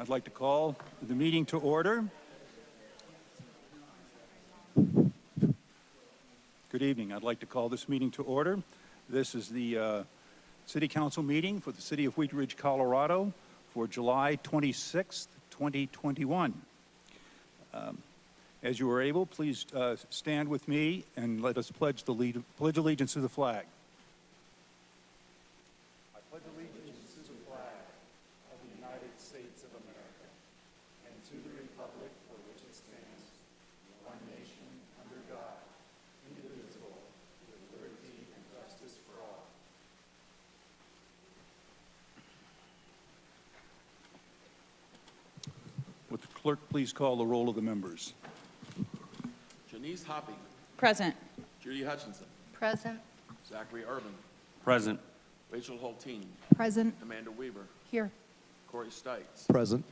I'd like to call the meeting to order. Good evening. I'd like to call this meeting to order. This is the City Council meeting for the City of Wheat Ridge, Colorado for July 26th, 2021. As you are able, please stand with me and let us pledge allegiance to the flag. I pledge allegiance to the flag of the United States of America and to the republic for which it stands, one nation, under God, indivisible, with liberty and justice for all. Would the clerk please call the roll of the members? Janice Hoppy. Present. Judy Hutchinson. Present. Zachary Urban. Present. Rachel Holteen. Present. Amanda Weaver. Here. Corey Stites. Present.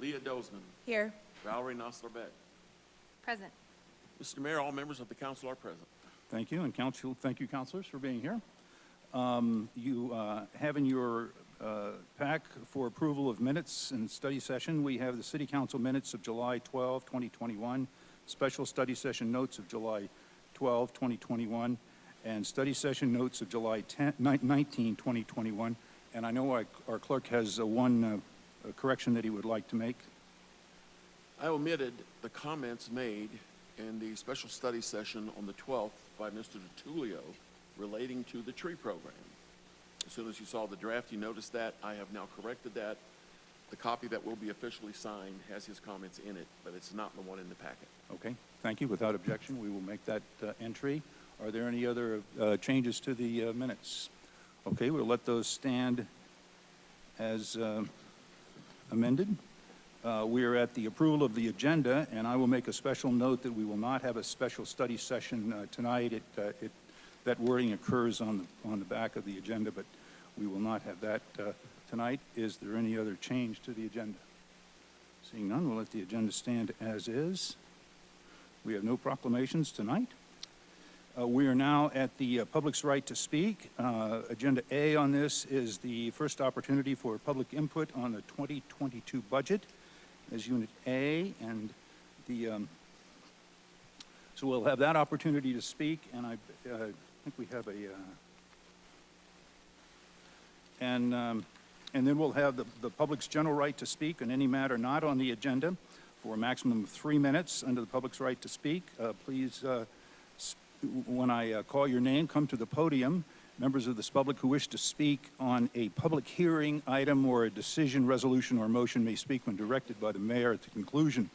Leah Dozman. Here. Valerie Nosler-Beck. Present. Mr. Mayor, all members of the council are present. Thank you, and thank you, councilors, for being here. You have in your pack for approval of minutes and study session, we have the City Council minutes of July 12, 2021, special study session notes of July 12, 2021, and study session notes of July 19, 2021. And I know our clerk has one correction that he would like to make. I omitted the comments made in the special study session on the 12th by Mr. DiTullio relating to the tree program. As soon as you saw the draft, you noticed that. I have now corrected that. The copy that will be officially signed has his comments in it, but it's not the one in the packet. Okay, thank you. Without objection, we will make that entry. Are there any other changes to the minutes? Okay, we'll let those stand as amended. We are at the approval of the agenda, and I will make a special note that we will not have a special study session tonight. That wording occurs on the back of the agenda, but we will not have that tonight. Is there any other change to the agenda? Seeing none, we'll let the agenda stand as is. We have no proclamations tonight. We are now at the public's right to speak. Agenda A on this is the first opportunity for public input on the 2022 budget as Unit A, and so we'll have that opportunity to speak, and I think we have and then we'll have the public's general right to speak on any matter not on the agenda for a maximum of 3 minutes under the public's right to speak. Please, when I call your name, come to the podium. Members of this public who wish to speak on a public hearing item or a decision, resolution, or motion may speak when directed by the mayor at the conclusion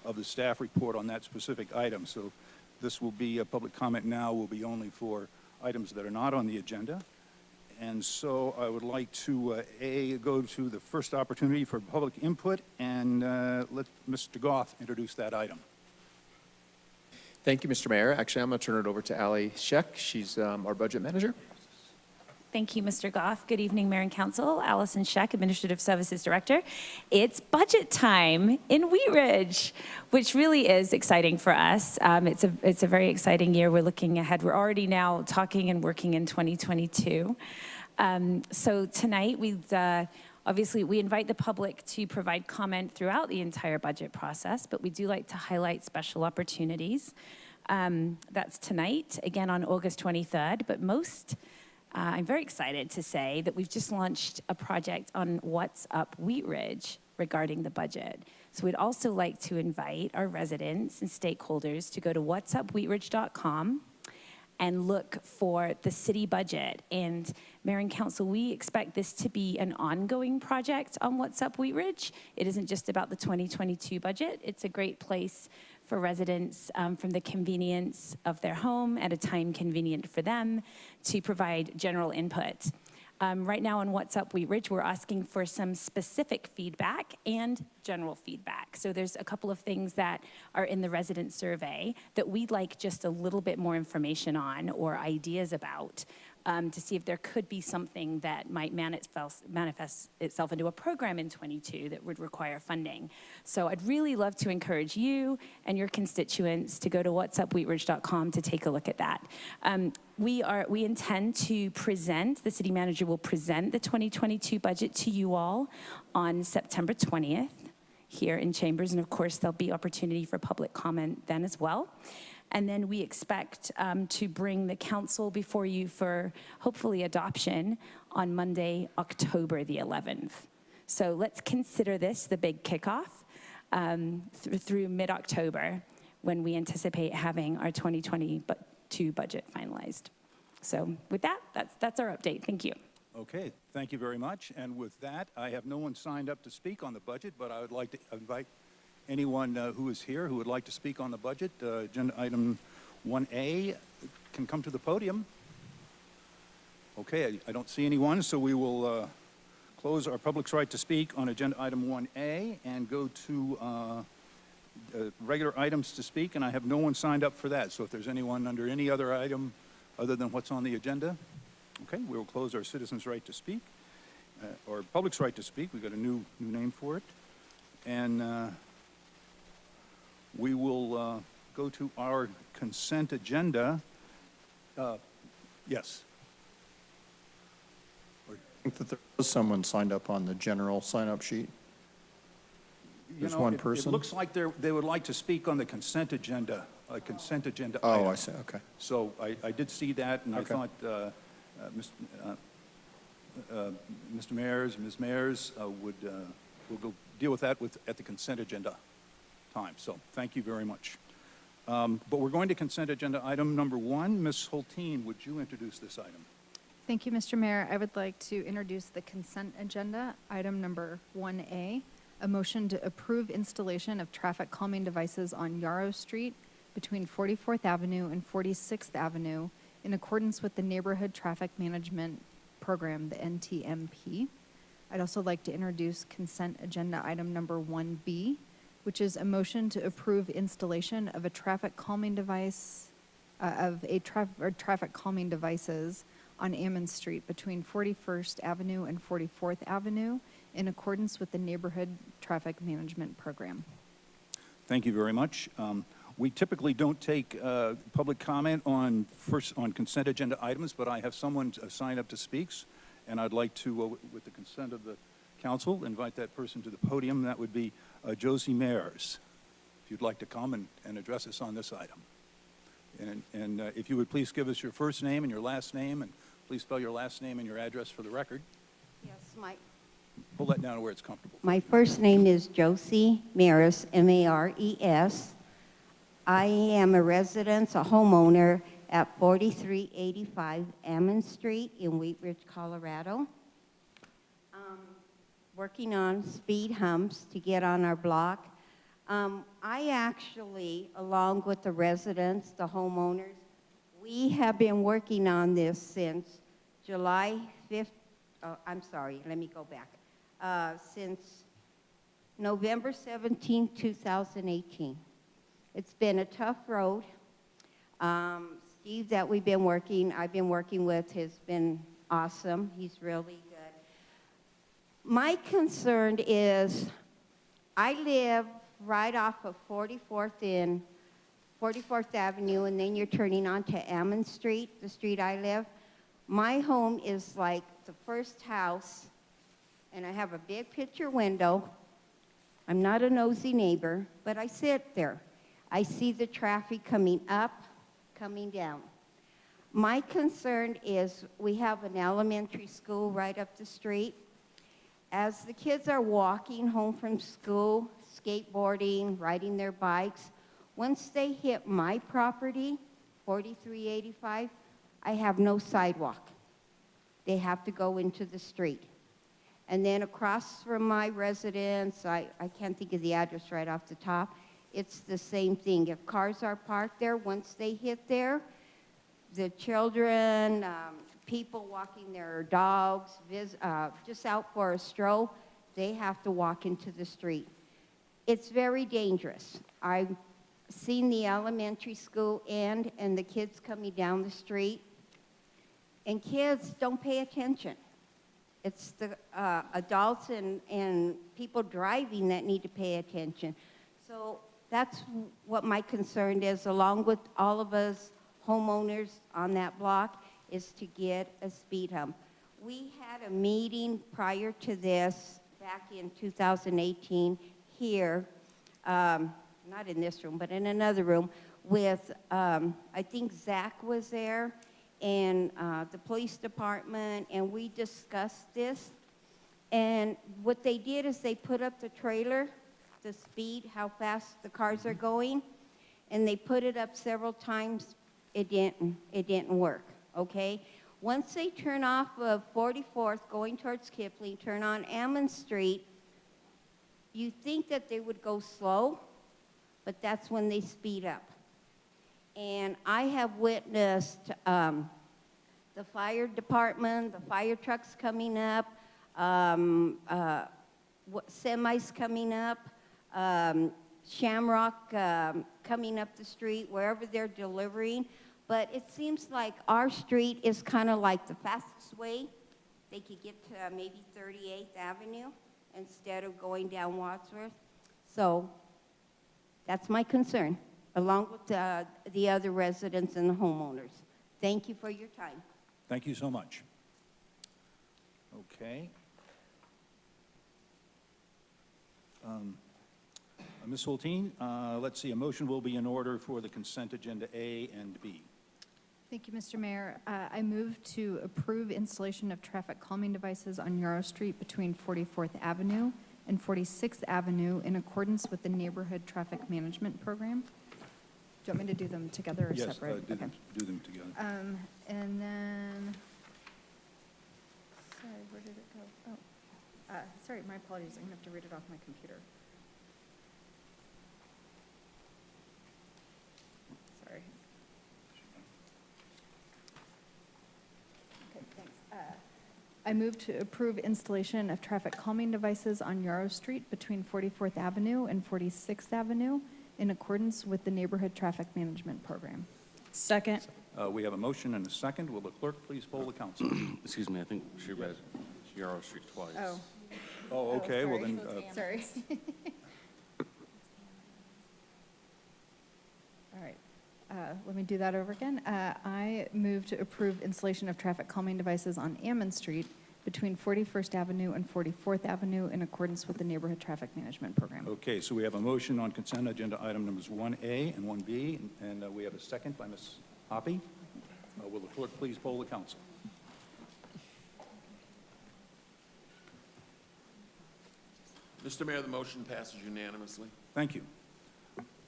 of the staff report on that specific item. So this will be a public comment now will be only for items that are not on the agenda. And so I would like to go to the first opportunity for public input and let Mr. Goff introduce that item. Thank you, Mr. Mayor. Actually, I'm going to turn it over to Allie Scheck. She's our budget manager. Thank you, Mr. Goff. Good evening, Mayor and Council. Allison Scheck, Administrative Services Director. It's budget time in Wheat Ridge, which really is exciting for us. It's a very exciting year. We're looking ahead. We're already now talking and working in 2022. So tonight, obviously, we invite the public to provide comment throughout the entire budget process, but we do like to highlight special opportunities. That's tonight, again on August 23rd, but I'm very excited to say that we've just launched a project on What's Up Wheat Ridge regarding the budget. So we'd also like to invite our residents and stakeholders to go to whatsupwheatridge.com and look for the city budget. And Mayor and Council, we expect this to be an ongoing project on What's Up Wheat Ridge. It isn't just about the 2022 budget. It's a great place for residents from the convenience of their home at a time convenient for them to provide general input. Right now on What's Up Wheat Ridge, we're asking for some specific feedback and general feedback. So there's a couple of things that are in the resident survey that we'd like just a little bit more information on or ideas about to see if there could be something that might manifest itself into a program in 22 that would require funding. So I'd really love to encourage you and your constituents to go to whatsupwheatridge.com to take a look at that. We intend to present, the city manager will present the 2022 budget to you all on September 20th. here in chambers. And of course, there'll be opportunity for public comment then as well. And then we expect to bring the council before you for hopefully adoption on Monday, October the 11th. So let's consider this the big kickoff through mid-October, when we anticipate having our 2022 budget finalized. So with that, that's our update. Thank you. Okay, thank you very much. And with that, I have no one signed up to speak on the budget, but I would like to invite anyone who is here who would like to speak on the budget. Agenda item 1A can come to the podium. Okay, I don't see anyone, so we will close our public's right to speak on agenda item 1A and go to regular items to speak, and I have no one signed up for that. So if there's anyone under any other item other than what's on the agenda, okay, we will close our citizens' right to speak, or public's right to speak. We've got a new name for it. And we will go to our consent agenda. Yes. I think that there was someone signed up on the general sign-up sheet. There's one person? It looks like they would like to speak on the consent agenda, a consent agenda Oh, item. I see, okay. So I did see that, and I Okay. thought Mr. Mayers, Ms. Mayers will go deal with that at the consent agenda time. So thank you very much. But we're going to consent agenda item number 1. Ms. Hulteen, would you introduce this item? Thank you, Mr. Mayor. I would like to introduce the consent agenda, item number 1A, a motion to approve installation of traffic calming devices on Yarrow Street between 44th Avenue and 46th Avenue in accordance with the Neighborhood Traffic Management Program, the Ntmp. I'd also like to introduce consent agenda item number 1B, which is a motion to approve installation of a traffic calming device, traffic calming devices on Ammon Street between 41st Avenue and 44th Avenue in accordance with the Neighborhood Traffic Management Program. Thank you very much. We typically don't take public comment on consent agenda items, but I have someone signed up to speak, and I'd like to, with the consent of the council, invite that person to the podium. That would be Josie Mayers, if you'd like to come and address us on this item. And if you would please give us your first name and your last name, and please spell your last name and your address for the record. Yes, Pull that down to where it's comfortable. my first name is Josie Maris, M-A-R-E-S. I am a resident, a homeowner at 4385 Ammon Street in Wheat Ridge, Colorado. Working on speed humps to get on our block. I actually, along with the residents, the homeowners, we have been working on this since July 5th. I'm sorry, let me go back. Since November 17, 2018. It's been a tough road. Steve that I've been working with has been awesome. He's really good. My concern is I live right off of 44th Avenue, and then you're turning onto Ammon Street, the street I live. My home is like the first house, and I have a big picture window. I'm not a nosy neighbor, but I sit there. I see the traffic coming up, coming down. My concern is we have an elementary school right up the street. As the kids are walking home from school, skateboarding, riding their bikes, once they hit my property, 4385, I have no sidewalk. They have to go into the street. And then across from my residence, I can't think of the address right off the top, it's the same thing. If cars are parked there, once they hit there, the children, people walking their dogs, just out for a stroll, they have to walk into the street. It's very dangerous. I've seen the elementary school end and the kids coming down the street, and kids don't pay attention. It's the adults and people driving that need to pay attention. So that's what my concern is, along with all of us homeowners on that block, is to get a speed hump. We had a meeting prior to this back in 2018 here, not in this room, but in another room, with, I think Zach was there, and the police department, and we discussed this. And what they did is they put up the trailer, the speed, how fast the cars are going, and they put it up several times. It didn't work, okay? Once they turn off of 44th going towards Kipling, turn on Ammon Street, you think that they would go slow, but that's when they speed up. And I have witnessed the fire department, the fire trucks coming up, semis coming up, Shamrock coming up the street, wherever they're delivering. But it seems like our street is kind of like the fastest way they could get to maybe 38th Avenue instead of going down Wadsworth. So that's my concern, along with the other residents and the homeowners. Thank you for your time. Thank you so much. Okay. Ms. Hulteen, let's see, a motion will be in order for the consent agenda A and B. Thank you, Mr. Mayor. I move to approve installation of traffic calming devices on Yarrow Street between 44th Avenue and 46th Avenue in accordance with the Neighborhood Traffic Management Program. Do you want me to do them together or Yes, separate? do them together. And then, sorry, where did it go? Oh, sorry, my apologies. I'm going to have to read it off my computer. Sorry. Okay, thanks. I move to approve installation of traffic calming devices on Yarrow Street between 44th Avenue and 46th Avenue in accordance with the Neighborhood Traffic Management Program. Second. We have a motion and a second. Will the clerk please poll the council? Excuse me, I think she read Yarrow Street twice. Oh. Oh, okay, well then, Sorry. All right, let me do that over again. I move to approve installation of traffic calming devices on Ammon Street between 41st Avenue and 44th Avenue in accordance with the Neighborhood Traffic Management Program. okay, so we have a motion on consent agenda item numbers 1A and 1B, and we have a second by Ms. Hoppy. Will the clerk please poll the council? Mr. Mayor, the motion passes unanimously. Thank you.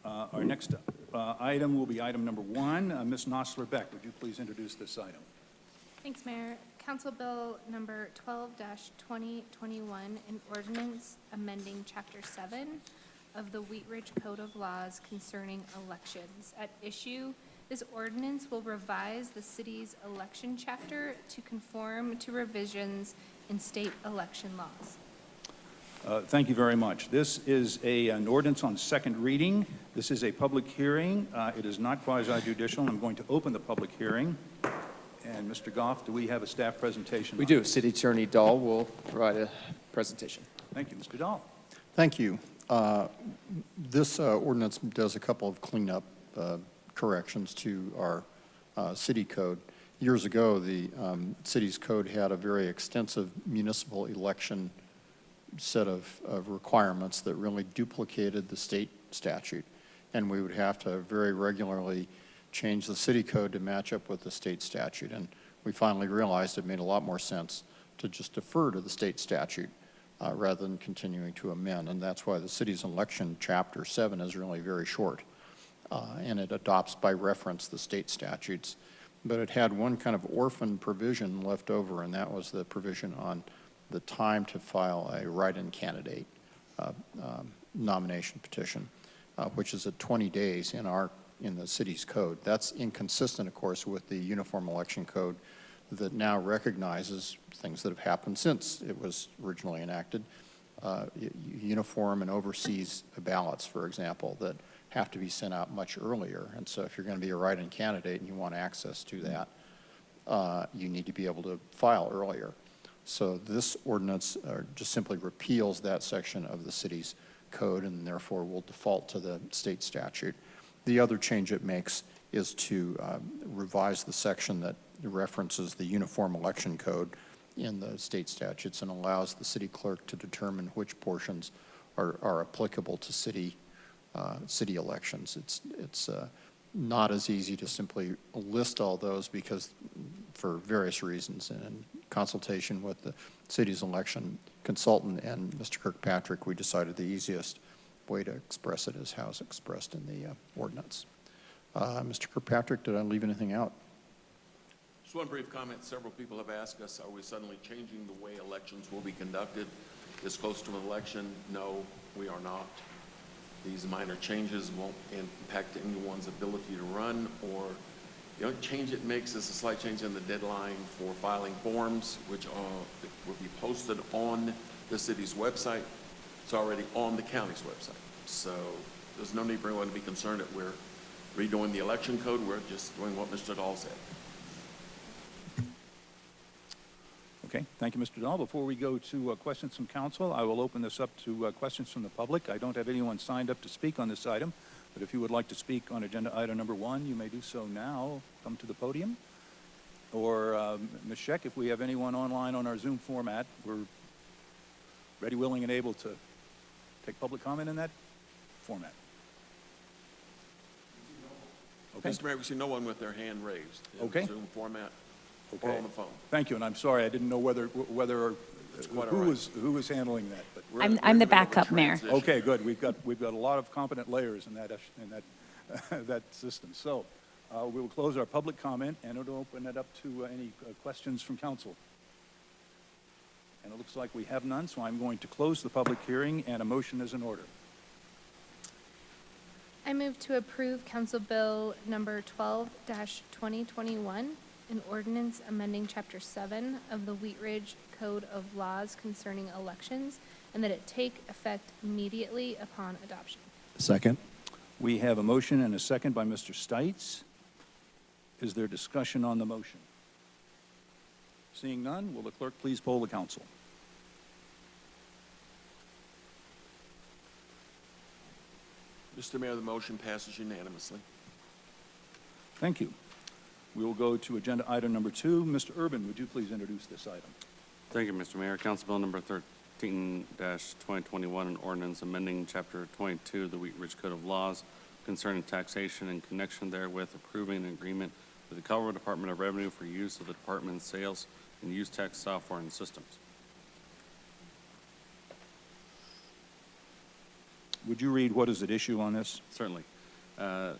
Our next item will be item number 1. Ms. Nosler-Beck, would you please introduce this item? Thanks, Mayor. Council Bill number 12-2021, an ordinance amending Chapter 7 of the Wheat Ridge Code of Laws concerning elections. At issue, this ordinance will revise the city's election chapter to conform to revisions in state election laws. Thank you very much. This is an ordinance on second reading. This is a public hearing. It is not quasi-judicial. I'm going to open the public hearing. And Mr. Goff, do we have a staff presentation? We do. City Attorney Dahl will provide a presentation. Thank you, Mr. Dahl. Thank you. This ordinance does a couple of cleanup corrections to our city code. Years ago, the city's code had a very extensive municipal election set of requirements that really duplicated the state statute. And we would have to very regularly change the city code to match up with the state statute. And we finally realized it made a lot more sense to just defer to the state statute rather than continuing to amend. And that's why the city's election chapter 7 is really very short. And it adopts by reference the state statutes. But it had one kind of orphan provision left over, and that was the provision on the time to file a write-in candidate nomination petition, which is at 20 days in the city's code. That's inconsistent, of course, with the Uniform Election Code that now recognizes things that have happened since it was originally enacted. Uniform and overseas ballots, for example, that have to be sent out much earlier. And so if you're going to be a write-in candidate and you want access to that, you need to be able to file earlier. So this ordinance just simply repeals that section of the city's code and therefore will default to the state statute. The other change it makes is to revise the section that references the Uniform Election Code in the state statutes and allows the city clerk to determine which portions are applicable to city elections. It's not as easy to simply list all those because for various reasons. And in consultation with the city's election consultant and Mr. Kirkpatrick, we decided the easiest way to express it is how it's expressed in the ordinance. Mr. Kirkpatrick, did I leave anything out? Just one brief comment. Several people have asked us, are we suddenly changing the way elections will be conducted this close to an election? No, we are not. These minor changes won't impact anyone's ability to run, or the only change it makes is a slight change in the deadline for filing forms, which will be posted on the city's website. It's already on the county's website. So there's no need for anyone to be concerned that we're redoing the election code. We're just doing what Mr. Dahl said. Okay, thank you, Mr. Dahl. Before we go to questions from council, I will open this up to questions from the public. I don't have anyone signed up to speak on this item, but if you would like to speak on agenda item number 1, you may do so now. Come to the podium. Or Ms. Scheck, if we have anyone online on our Zoom format, we're ready, willing, and able to take public comment in that format. Okay. Mr. Mayor, we see no one with their hand raised in Okay. the Zoom format Okay. or on the phone. Thank you, and I'm sorry, I didn't know whether quite all right. who was handling that, but. We're I'm in the middle of a backup mayor. transition. Okay, good. We've got a lot of competent layers in that that system. So we will close our public comment and it'll open it up to any questions from council. And it looks like we have none, so I'm going to close the public hearing, and a motion is in order. I move to approve Council Bill number 12-2021, an ordinance amending Chapter 7 of the Wheat Ridge Code of Laws concerning elections, and that it take effect immediately upon adoption. Second. We have a motion and a second by Mr. Stites. Is there discussion on the motion? Seeing none, will the clerk please poll the council? Mr. Mayor, the motion passes unanimously. Thank you. We will go to agenda item number 2. Mr. Urban, would you please introduce this item? Thank you, Mr. Mayor. Council Bill number 13-2021, an ordinance amending Chapter 22 of the Wheat Ridge Code of Laws concerning taxation and connection therewith, approving an agreement with the Colorado Department of Revenue for use of the department's sales and use tax software and systems. Would you read what is at issue on this? Certainly. The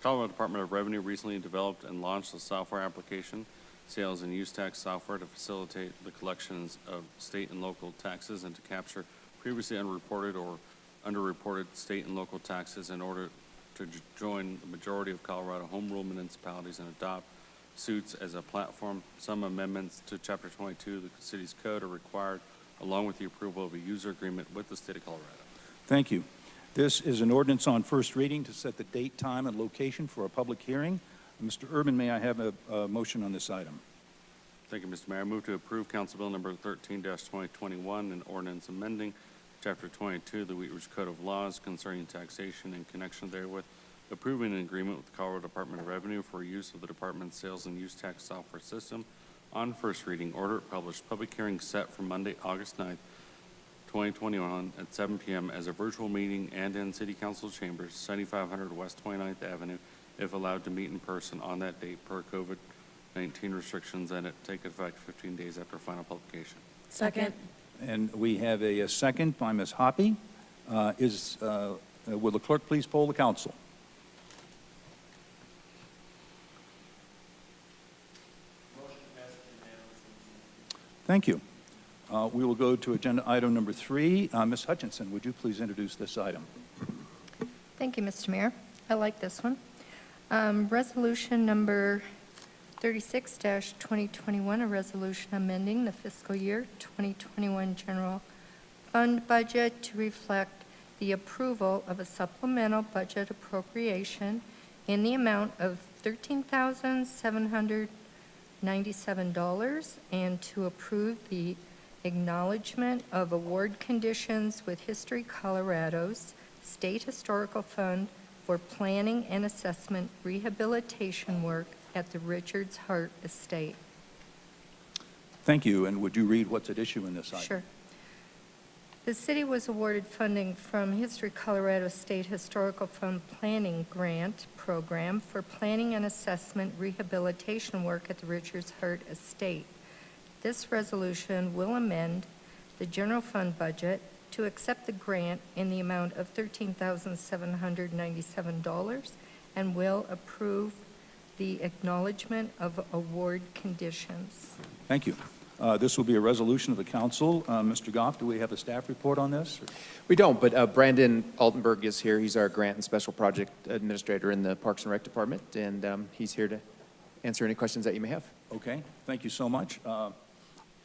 Colorado Department of Revenue recently developed and launched a software application, sales and use tax software, to facilitate the collections of state and local taxes and to capture previously unreported or underreported state and local taxes in order to join the majority of Colorado home rule municipalities and adopt suits as a platform. Some amendments to Chapter 22 of the city's code are required, along with the approval of a user agreement with the state of Colorado. Thank you. This is an ordinance on first reading to set the date, time, and location for a public hearing. Mr. Urban, may I have a motion on this item? Thank you, Mr. Mayor. I move to approve Council Bill number 13-2021, an ordinance amending Chapter 22 of the Wheat Ridge Code of Laws concerning taxation and connection therewith, approving an agreement with the Colorado Department of Revenue for use of the department's sales and use tax software system on first reading. Order published. Public hearing set for Monday, August 9th, 2021 at 7 p.m. as a virtual meeting and in City Council chambers, 7500 West 29th Avenue, if allowed to meet in person on that date per COVID-19 restrictions, and it take effect 15 days after final publication. Second. And we have a second by Ms. Hoppy. Will the clerk please poll the council? Thank you. We will go to agenda item number 3. Ms. Hutchinson, would you please introduce this item? Thank you, Mr. Mayor. I like this one. Resolution number 36-2021, a resolution amending the fiscal year 2021 general fund budget to reflect the approval of a supplemental budget appropriation in the amount of $13,797 and to approve the acknowledgement of award conditions with History Colorado's State Historical Fund for planning and assessment rehabilitation work at the Richards Hart Estate. Thank you. And would you read what's at issue in this item? Sure. The city was awarded funding from History Colorado State Historical Fund Planning Grant Program for planning and assessment rehabilitation work at the Richards Hurt Estate. This resolution will amend the general fund budget to accept the grant in the amount of $13,797 and will approve the acknowledgement of award conditions. Thank you. This will be a resolution of the council. Mr. Goff, do we have a staff report on this? We don't, but Brandon Altenberg is here. He's our grant and special project administrator in the Parks and Rec Department, and he's here to answer any questions that you may have. Okay, thank you so much.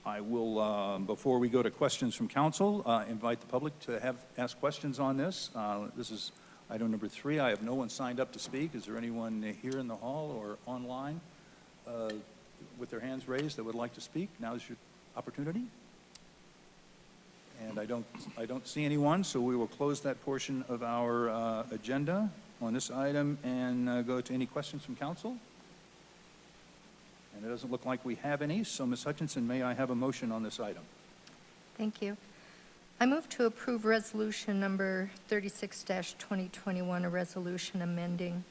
I will, before we go to questions from council, invite the public to ask questions on this. This is item number 3. I have no one signed up to speak. Is there anyone here in the hall or online with their hands raised that would like to speak? Now is your opportunity. And I don't see anyone, so we will close that portion of our agenda on this item and go to any questions from council. And it doesn't look like we have any, so Ms. Hutchinson, may I have a motion on this item? Thank you. I move to approve resolution number 36-2021, a resolution amending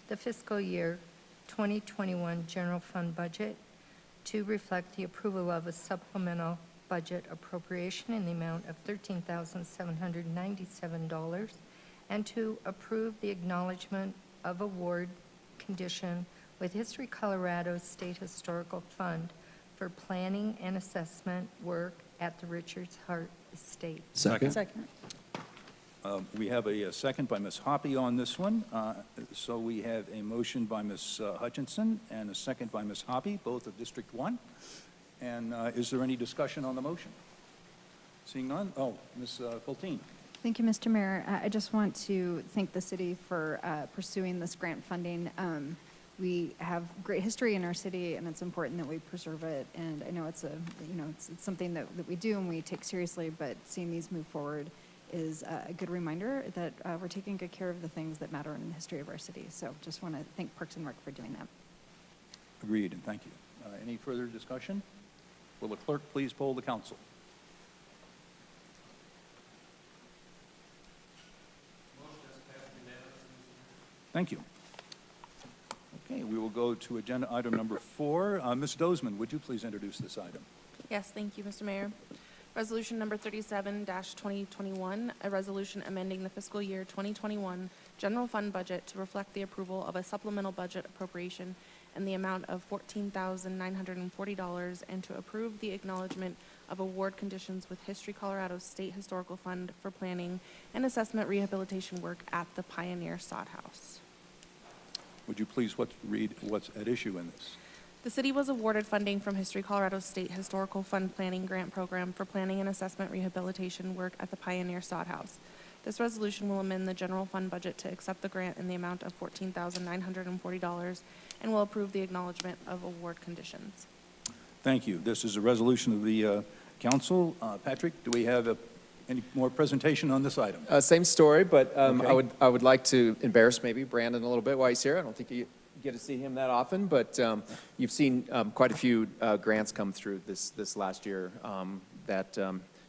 the fiscal year 2021 general fund budget to reflect the approval of a supplemental budget appropriation in the amount of $13,797 and to approve the acknowledgement of award condition with History Colorado State Historical Fund for planning and assessment work at the Richards Hurt Estate. Second. We have a second by Ms. Hoppy on this one. So we have a motion by Ms. Hutchinson and a second by Ms. Hoppy, both of District 1. And is there any discussion on the motion? Seeing none? Oh, Ms. Fultine. Thank you, Mr. Mayor. I just want to thank the city for pursuing this grant funding. We have great history in our city, and it's important that we preserve it. And I know it's something that we do and we take seriously, but seeing these move forward is a good reminder that we're taking good care of the things that matter in the history of our city. So just want to thank Parks and Rec for doing that. Agreed, and thank you. Any further discussion? Will the clerk please poll the council? Thank you. Okay, we will go to agenda item number 4. Ms. Dozeman, would you please introduce this item? Yes, thank you, Mr. Mayor. Resolution number 37-2021, a resolution amending the fiscal year 2021 general fund budget to reflect the approval of a supplemental budget appropriation in the amount of $14,940 and to approve the acknowledgement of award conditions with History Colorado State Historical Fund for planning and assessment rehabilitation work at the Pioneer Sod House. Would you please read what's at issue in this? The city was awarded funding from History Colorado State Historical Fund Planning Grant Program for planning and assessment rehabilitation work at the Pioneer Sod House. This resolution will amend the general fund budget to accept the grant in the amount of $14,940 and will approve the acknowledgement of award conditions. Thank you. This is a resolution of the council. Patrick, do we have any more presentation on this item? Same story, but Okay. I would like to embarrass maybe Brandon a little bit while he's here. I don't think you get to see him that often, but you've seen quite a few grants come through this last year that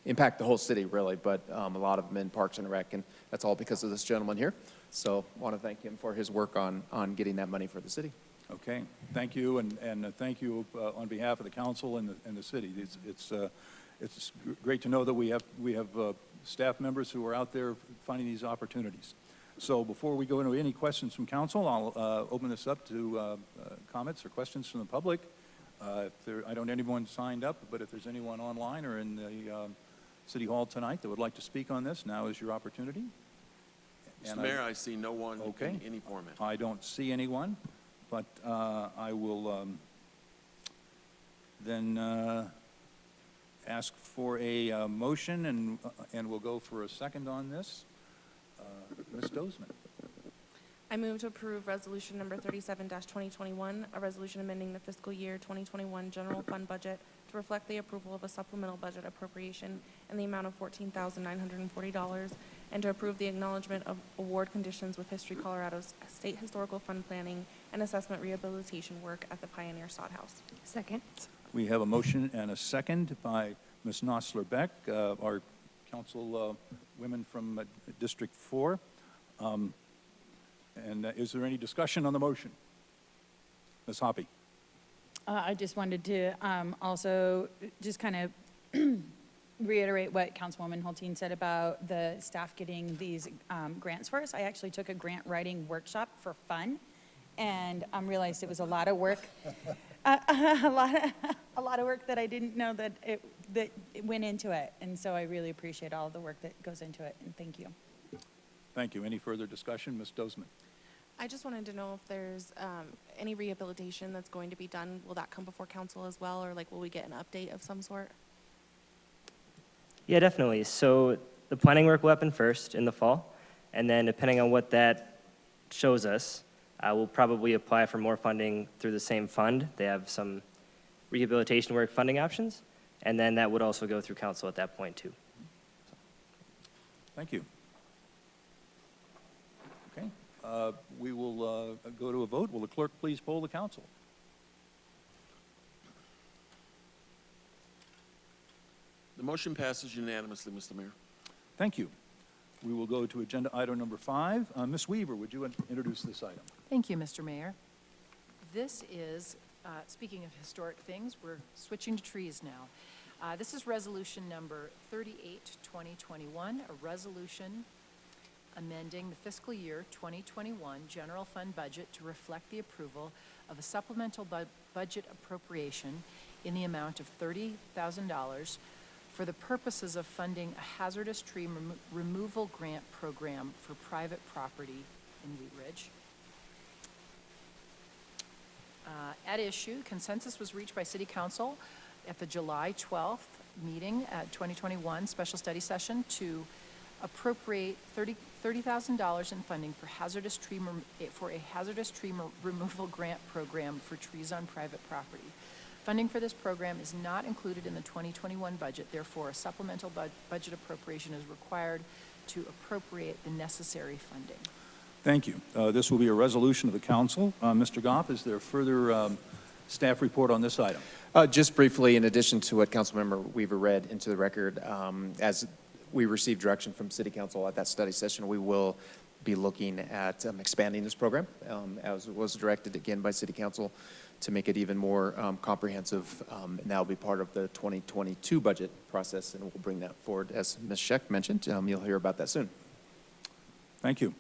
impact the whole city, really, but a lot of them in Parks and Rec, and that's all because of this gentleman here. So I want to thank him for his work on getting that money for the city. Okay, thank you, and thank you on behalf of the council and the city. It's great to know that we have staff members who are out there finding these opportunities. So before we go into any questions from council, I'll open this up to comments or questions from the public. I don't know anyone signed up, but if there's anyone online or in the City Hall tonight that would like to speak on this, now is your opportunity. Mr. Mayor, I see no one in any format. I don't see anyone, but I will then ask for a motion, and we'll go for a second on this. Ms. Dozeman. I move to approve resolution number 37-2021, a resolution amending the fiscal year 2021 general fund budget to reflect the approval of a supplemental budget appropriation in the amount of $14,940 and to approve the acknowledgement of award conditions with History Colorado's State Historical Fund planning and assessment rehabilitation work at the Pioneer Sod House. Second. We have a motion and a second by Ms. Nosler-Beck. Our Councilwomen from District 4. And is there any discussion on the motion? Ms. Hoppy? I just wanted to also just kind of reiterate what Councilwoman Hulteen said about the staff getting these grants for us. I actually took a grant writing workshop for fun and realized it was a lot of work. A lot of work that I didn't know that it went into it. And so I really appreciate all the work that goes into it, and thank you. Thank you. Any further discussion? Ms. Dozman? I just wanted to know if there's any rehabilitation that's going to be done. Will that come before council as well, or like will we get an update of some sort? Yeah, definitely. So the planning work will happen first in the fall, and then depending on what that shows us, we'll probably apply for more funding through the same fund. They have some rehabilitation work funding options, and then that would also go through council at that point too. Thank you. Okay. We will go to a vote. Will the clerk please poll the council? The motion passes unanimously, Mr. Mayor. Thank you. We will go to agenda item number 5. Ms. Weaver, would you introduce this item? Thank you, Mr. Mayor. This is, speaking of historic things, we're switching to trees now. This is resolution number 38, 2021, a resolution amending the fiscal year 2021 general fund budget to reflect the approval of a supplemental budget appropriation in the amount of $30,000 for the purposes of funding a hazardous tree removal grant program for private property in Wheat Ridge. At issue, consensus was reached by City Council at the July 12th meeting at 2021 special study session to appropriate $30,000 in funding for a hazardous tree removal grant program for trees on private property. Funding for this program is not included in the 2021 budget, therefore a supplemental budget appropriation is required to appropriate the necessary funding. Thank you. This will be a resolution of the council. Mr. Goff, is there further staff report on this item? Just briefly, in addition to what Councilmember Weaver read into the record, as we received direction from City Council at that study session, we will be looking at expanding this program, as was directed again by City Council, to make it even more comprehensive, and that will be part of the 2022 budget process, and we'll bring that forward, as Ms. Scheck mentioned. You'll hear about that soon. Thank you.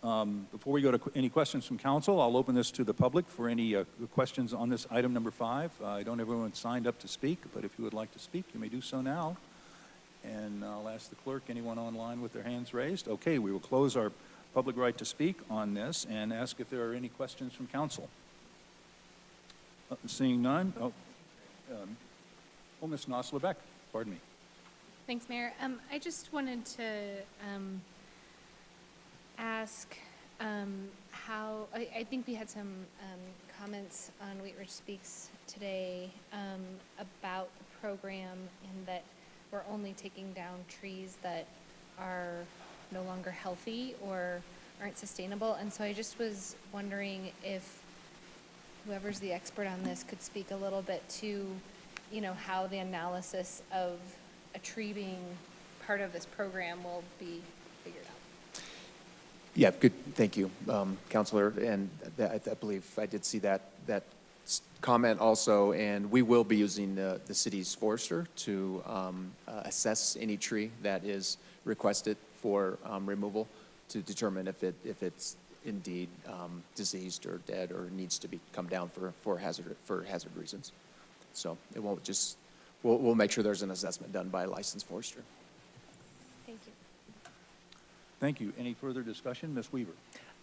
Before we go to any questions from council, I'll open this to the public for any questions on this item number 5. I don't have everyone signed up to speak, but if you would like to speak, you may do so now. And I'll ask the clerk, anyone online with their hands raised? Okay, we will close our public right to speak on this and ask if there are any questions from council. Seeing none. Ms. Nosler-Beck, pardon me. Thanks, Mayor. I just wanted to ask how, I think we had some comments on Wheat Ridge Speaks today about the program and that we're only taking down trees that are no longer healthy or aren't sustainable. And so I just was wondering if whoever's the expert on this could speak a little bit to, you know, how the analysis of a tree being part of this program will be figured out. Yeah, good. Thank you, Councilor. And I believe I did see that comment also, and we will be using the city's forester to assess any tree that is requested for removal to determine if it's indeed diseased or dead or needs to come down for hazard reasons. So it won't just, we'll make sure there's an assessment done by a licensed forester. Thank you. Thank you. Any further discussion? Ms. Weaver.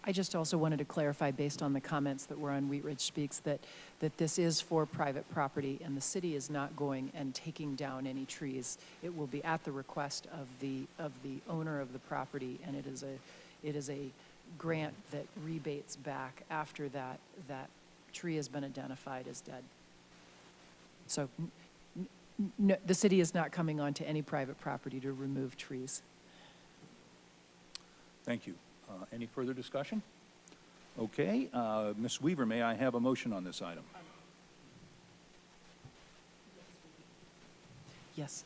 I just also wanted to clarify, based on the comments that were on Wheat Ridge Speaks, that this is for private property and the city is not going and taking down any trees. It will be at the request of the owner of the property, and it is a grant that rebates back after that tree has been identified as dead. So no, the city is not coming onto any private property to remove trees. Thank you. Any further discussion? Okay. Ms. Weaver, may I have a motion on this item? Yes,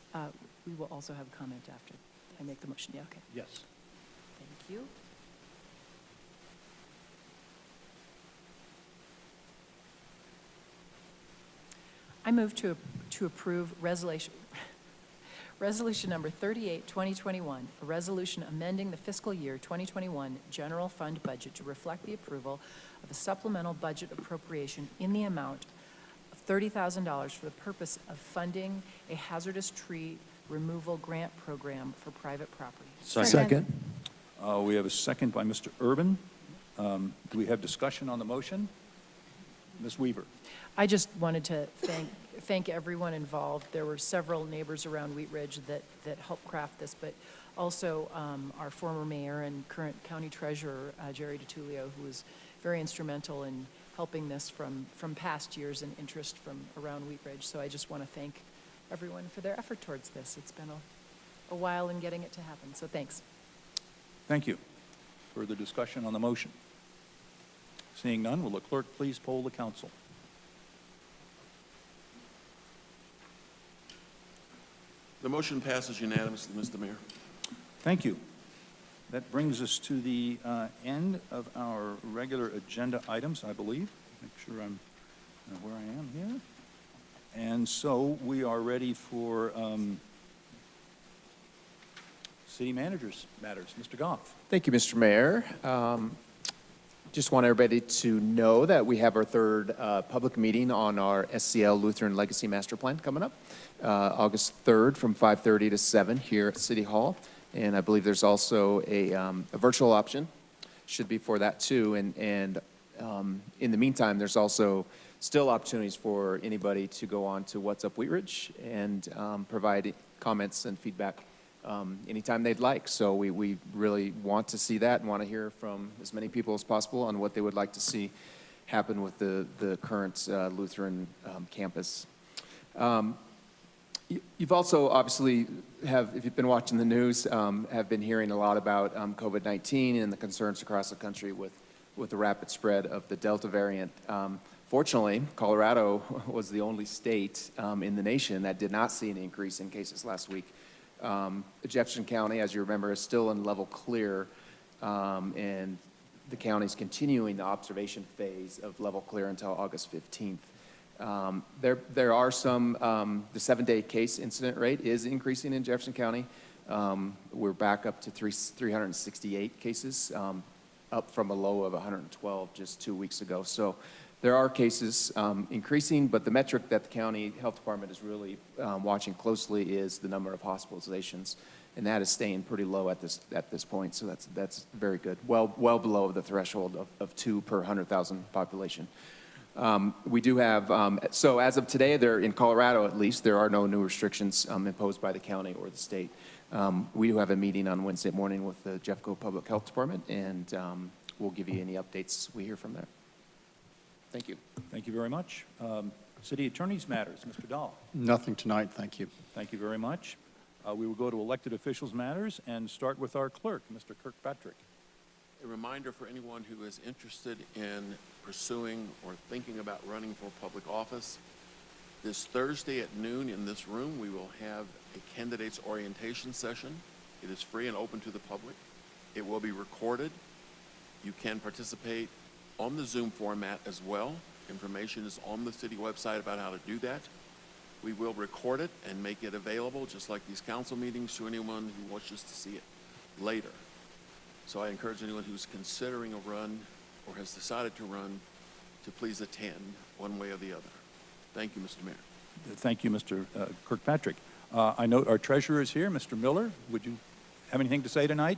we will also have comment after. I make the motion? Yeah, okay. Yes. Thank you. I move to approve resolution number 38, 2021, a resolution amending the fiscal year 2021 general fund budget to reflect the approval of a supplemental budget appropriation in the amount of $30,000 for the purpose of funding a hazardous tree removal grant program for private property. Second. We have a second by Mr. Urban. Do we have discussion on the motion? Ms. Weaver? I just wanted to thank everyone involved. There were several neighbors around Wheat Ridge that helped craft this, but also our former mayor and current county treasurer, Jerry DiTullio, who was very instrumental in helping this from past years and interest from around Wheat Ridge. So I just want to thank everyone for their effort towards this. It's been a while in getting it to happen, so thanks. Thank you. Further discussion on the motion? Seeing none, will the clerk please poll the council? The motion passes unanimously, Mr. Mayor. Thank you. That brings us to the end of our regular agenda items, I believe. Make sure I'm where I am here. And so we are ready for city managers matters. Mr. Goff. Thank you, Mr. Mayor. Just want everybody to know that we have our third public meeting on our SCL Lutheran Legacy Master Plan coming up, August 3rd from 5:30 to 7 here at City Hall. And I believe there's also a virtual option, should be for that too. And in the meantime, there's also still opportunities for anybody to go on to What's Up Wheat Ridge and provide comments and feedback anytime they'd like. So we really want to see that and want to hear from as many people as possible on what they would like to see happen with the current Lutheran campus. You've also obviously if you've been watching the news, have been hearing a lot about COVID-19 and the concerns across the country with the rapid spread of the Delta variant. Fortunately, Colorado was the only state in the nation that did not see an increase in cases last week. Jefferson County, as you remember, is still in level clear, and the county's continuing the observation phase of level clear until August 15th. There are some, the 7-day case incident rate is increasing in Jefferson County. We're back up to 368 cases, up from a low of 112 just 2 weeks ago. So there are cases increasing, but the metric that the county health department is really watching closely is the number of hospitalizations, and that is staying pretty low at this point. So that's very good. Well below the threshold of 2 per 100,000 population. We do have, so as of today, in Colorado at least, there are no new restrictions imposed by the county or the state. We do have a meeting on Wednesday morning with the Jeffco Public Health Department, and we'll give you any updates we hear from there. Thank you. Thank you very much. City Attorney's matters. Mr. Dahl. Nothing tonight, thank you. Thank you very much. We will go to elected officials matters and start with our clerk, Mr. Kirkpatrick. A reminder for anyone who is interested in pursuing or thinking about running for public office, this Thursday at noon in this room, we will have a candidates orientation session. It is free and open to the public. It will be recorded. You can participate on the Zoom format as well. Information is on the city website about how to do that. We will record it and make it available, just like these council meetings, to anyone who wishes to see it later. So I encourage anyone who's considering a run or has decided to run to please attend one way or the other. Thank you, Mr. Mayor. Thank you, Mr. Kirkpatrick. I know our treasurer is here, Mr. Miller. Would you have anything to say tonight?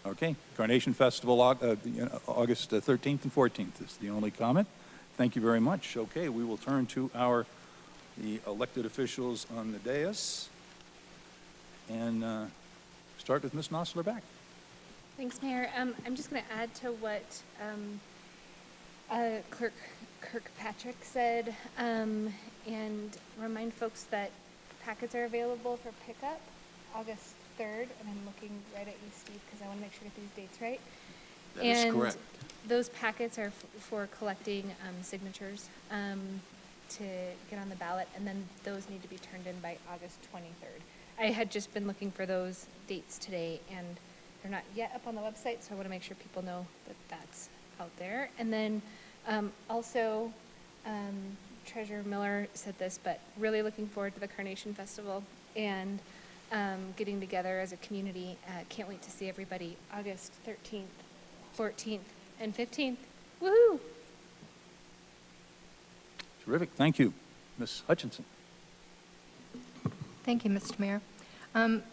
Okay. Carnation Festival, August 13th and 14th is the only comment. Thank you very much. Okay, we will turn to the elected officials on the dais and start with Ms. Nosler-Back. Thanks, Mayor. I'm just going to add to what Clerk Kirkpatrick said and remind folks that packets are available for pickup August 3rd, and I'm looking right at you, Steve, because I want to make sure I get these dates right. That is correct. Those packets are for collecting signatures. to get on the ballot, and then those need to be turned in by August 23rd. I had just been looking for those dates today, and they're not yet up on the website, so I want to make sure people know that that's out there. And then also, Treasurer Miller said this, but really looking forward to the Carnation Festival and getting together as a community. Can't wait to see everybody August 13th, 14th, and 15th. Woohoo! Terrific, thank you. Ms. Hutchinson. Thank you, Mr. Mayor.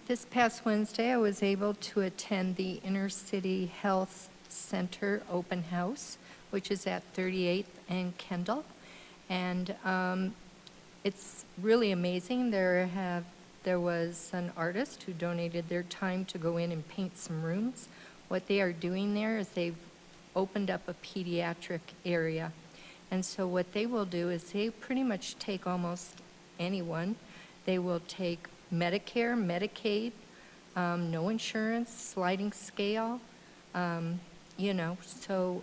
This past Wednesday, I was able to attend the Inner City Health Center Open House, which is at 38th and Kendall. And it's really amazing. There was an artist who donated their time to go in and paint some rooms. What they are doing there is they've opened up a pediatric area. And so what they will do is they pretty much take almost anyone. They will take Medicare, Medicaid, no insurance, sliding scale, so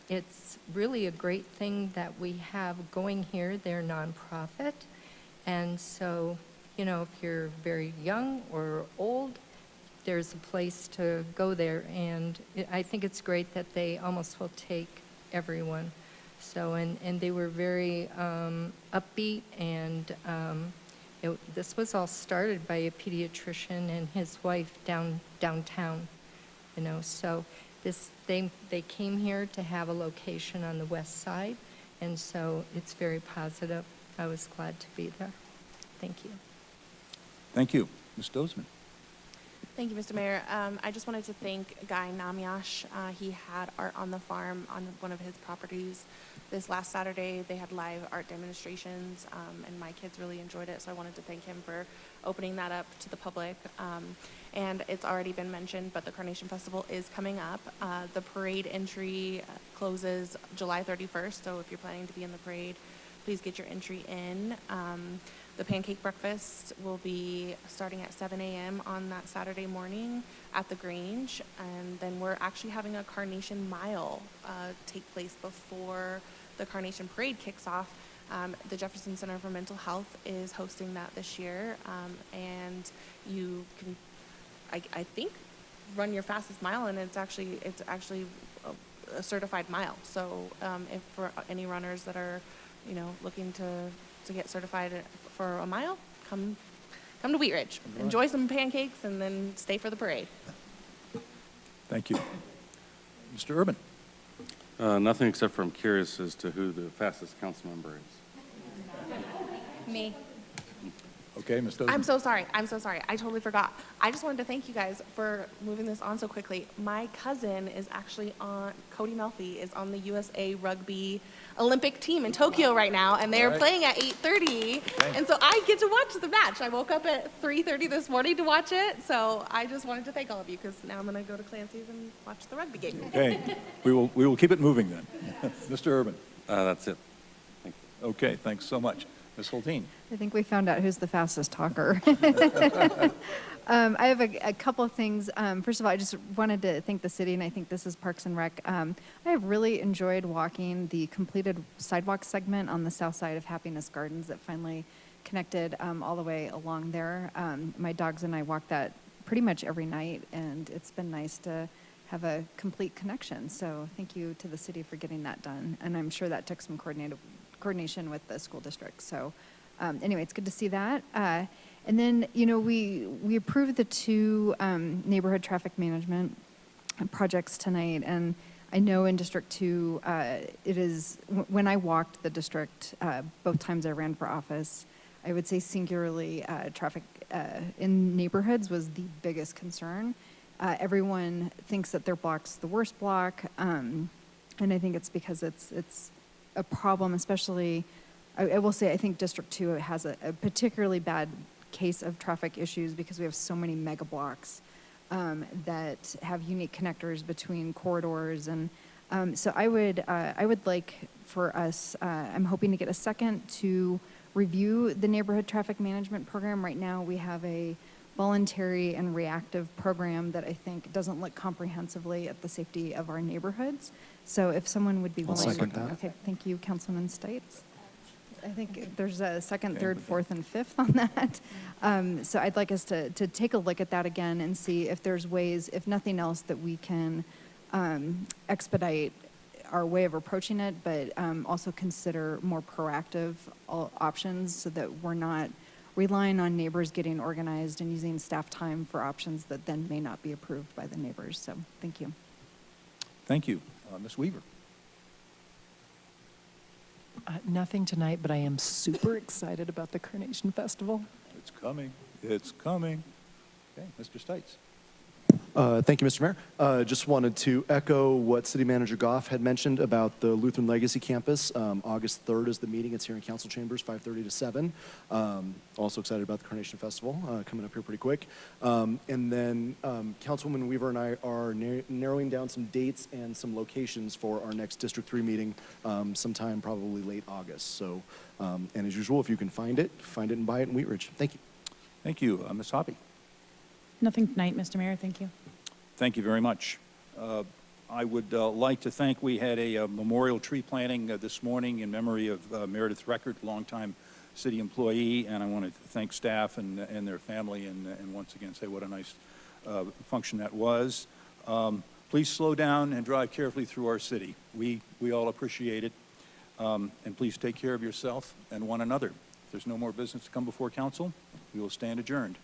it's really a great thing that we have going here. They're nonprofit. And so, if you're very young or old, there's a place to go there. And I think it's great that they almost will take everyone. So, and they were very upbeat, and this was all started by a pediatrician and his wife downtown, so they came here to have a location on the west side, and so it's very positive. I was glad to be there. Thank you. Thank you. Ms. Dozman. Thank you, Mr. Mayor. I just wanted to thank Guy Namyash. He had art on the farm on one of his properties this last Saturday. They had live art demonstrations, and my kids really enjoyed it, so I wanted to thank him for opening that up to the public. And it's already been mentioned, but the Carnation Festival is coming up. The parade entry closes July 31st, so if you're planning to be in the parade, please get your entry in. The pancake breakfast will be starting at 7 a.m. on that Saturday morning at the Grange. And then we're actually having a Carnation Mile take place before the Carnation Parade kicks off. The Jefferson Center for Mental Health is hosting that this year. And you can, I think, run your fastest mile, and it's actually a certified mile. So if for any runners that are, looking to get certified for a mile, come to Wheat Ridge. Right. Enjoy some pancakes and then stay for the parade. Thank you. Mr. Urban. Nothing, except for I'm curious as to who the fastest council member is. Me. Okay, Ms. Dozman. I'm so sorry. I totally forgot. I just wanted to thank you guys for moving this on so quickly. My cousin is actually Cody Melfi is on the USA Rugby Olympic team in Tokyo right now, and they're playing at 8:30. Okay. And so I get to watch the match. I woke up at 3:30 this morning to watch it, so I just wanted to thank all of you, because now I'm going to go to Clancy's and watch the rugby game. Okay, we will keep it moving then. Mr. Urban. That's it. Thank you. Okay, thanks so much. Ms. Holteen. I think we found out who's the fastest talker. I have a couple of things. First of all, I just wanted to thank the city, and I think this is Parks and Rec. I have really enjoyed walking the completed sidewalk segment on the south side of Happiness Gardens that finally connected all the way along there. My dogs and I walk that pretty much every night, and it's been nice to have a complete connection. So thank you to the city for getting that done, and I'm sure that took some coordination with the school district. So anyway, it's good to see that. And then, we approved the two neighborhood traffic management projects tonight. And I know in District 2, it is, when I walked the district, both times I ran for office, I would say singularly traffic in neighborhoods was the biggest concern. Everyone thinks that their block's the worst block. And I think it's because it's a problem, especially, I will say, I think District 2 has a particularly bad case of traffic issues because we have so many mega blocks that have unique connectors between corridors. And so I would like for us, I'm hoping to get a second to review the neighborhood traffic management program. Right now we have a voluntary and reactive program that I think doesn't look comprehensively at the safety of our neighborhoods. So if someone would be willing to... second that. Okay, thank you, Councilman Stites. I think there's a second, Okay, third, okay. fourth, and fifth on that. So I'd like us to take a look at that again and see if there's ways, if nothing else, that we can expedite our way of approaching it, but also consider more proactive options so that we're not relying on neighbors getting organized and using staff time for options that then may not be approved by the neighbors. So thank you. Thank you. Ms. Weaver? Nothing tonight, but I am super excited about the Carnation Festival. It's coming. It's coming. Okay, Mr. Stites. Thank you, Mr. Mayor. Just wanted to echo what City Manager Goff had mentioned about the Lutheran Legacy Campus. August 3rd is the meeting. It's here in Council Chambers, 5:30 to 7. Also excited about the Carnation Festival coming up here pretty quick. And then Councilwoman Weaver and I are narrowing down some dates and some locations for our next District 3 meeting sometime probably late August. So, and as usual, if you can find it and buy it in Wheat Ridge. Thank you. Thank you. Ms. Hoppy? Nothing tonight, Mr. Mayor, thank you. Thank you very much. I would like to thank, we had a memorial tree planting this morning in memory of Meredith Record, longtime city employee, and I want to thank staff and their family, and once again say what a nice function that was. Please slow down and drive carefully through our city. We all appreciate it. And please take care of yourself and one another. If there's no more business to come before council, we will stand adjourned.